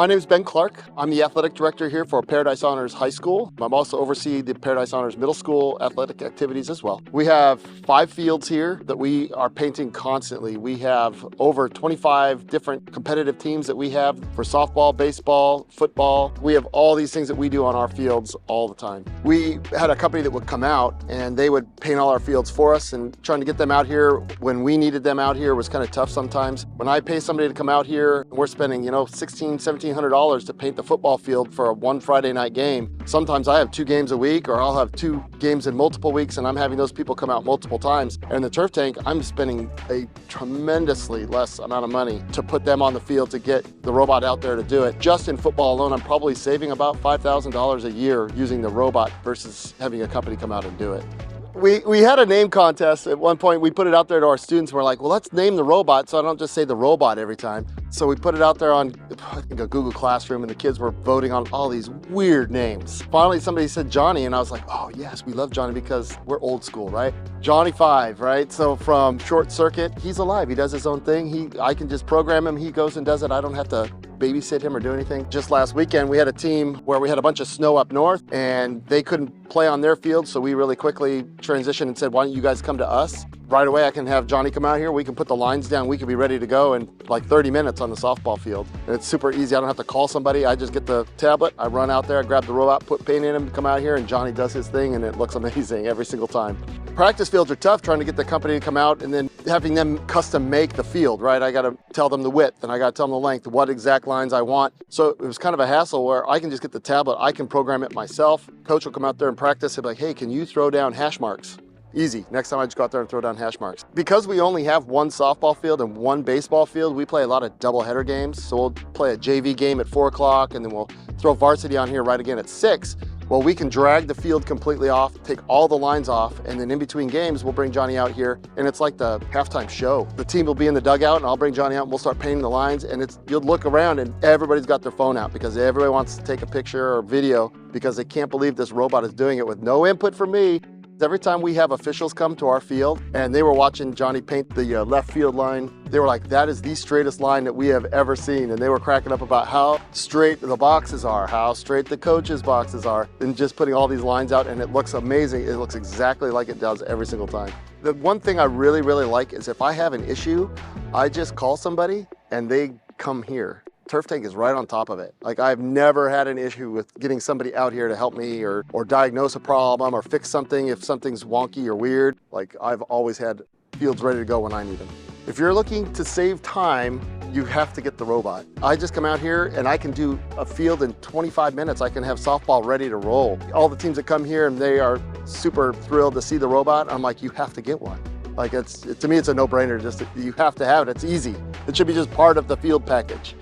My name is Ben Clark. I'm the athletic director here for Paradise Honors High School. I'm also oversee the Paradise Honors Middle School athletic activities as well. We have 5 fields here that we are painting constantly. We have over 25 different competitive teams that we have for softball, baseball, football. We have all these things that we do on our fields all the time. We had a company that would come out and they would paint all our fields for us, and trying to get them out here when we needed them out here was kind of tough sometimes. When I pay somebody to come out here, we're spending, $1,600, $1,700 to paint the football field for a one Friday night game. Sometimes I have 2 games a week, or I'll have 2 games in multiple weeks, and I'm having those people come out multiple times. And the turf tank, I'm spending a tremendously less amount of money to put them on the field to get the robot out there to do it. Just in football alone, I'm probably saving about $5,000 a year using the robot versus having a company come out and do it. We had a name contest at one point. We put it out there to our students. We're like, well, let's name the robot so I don't just say the robot every time. So we put it out there on, I think, a Google Classroom, and the kids were voting on all these weird names. Finally, somebody said Johnny, and I was like, oh yes, we love Johnny because we're old school, right? Johnny 5, right? So from Short Circuit, he's alive. He does his own thing. I can just program him. He goes and does it. I don't have to babysit him or do anything. Just last weekend, we had a team where we had a bunch of snow up north, and they couldn't play on their field, so we really quickly transitioned and said, why don't you guys come to us? Right away, I can have Johnny come out here. We can put the lines down. We can be ready to go in like 30 minutes on the softball field. And it's super easy. I don't have to call somebody. I just get the tablet. I run out there, I grab the robot, put paint in him, come out here, and Johnny does his thing, and it looks amazing every single time. Practice fields are tough, trying to get the company to come out and then having them custom make the field, right? I got to tell them the width, and I got to tell them the length, what exact lines I want. So it was kind of a hassle where I can just get the tablet. I can program it myself. Coach will come out there and practice. He'll be like, hey, can you throw down hash marks? Easy. Next time I just go out there and throw down hash marks. Because we only have 1 softball field and 1 baseball field, we play a lot of doubleheader games. So we'll play a JV game at 4 o'clock, and then we'll throw varsity on here right again at 6. Well, we can drag the field completely off, take all the lines off, and then in between games, we'll bring Johnny out here, and it's like the halftime show. The team will be in the dugout, and I'll bring Johnny out, and we'll start painting the lines, and you'll look around, and everybody's got their phone out because everybody wants to take a picture or video because they can't believe this robot is doing it with no input from me. Every time we have officials come to our field and they were watching Johnny paint the left field line, they were like, that is the straightest line that we have ever seen. And they were cracking up about how straight the boxes are, how straight the coaches' boxes are, and just putting all these lines out, and it looks amazing. It looks exactly like it does every single time. The one thing I really, really like is if I have an issue, I just call somebody and they come here. Turf Tank is right on top of it. Like, I've never had an issue with getting somebody out here to help me or diagnose a problem or fix something if something's wonky or weird. Like, I've always had fields ready to go when I need them. If you're looking to save time, you have to get the robot. I just come out here and I can do a field in 25 minutes. I can have softball ready to roll. All the teams that come here, and they are super thrilled to see the robot. I'm like, you have to get one. Like, to me, it's a no-brainer. Just, you have to have it. It's easy. It should be just part of the field package.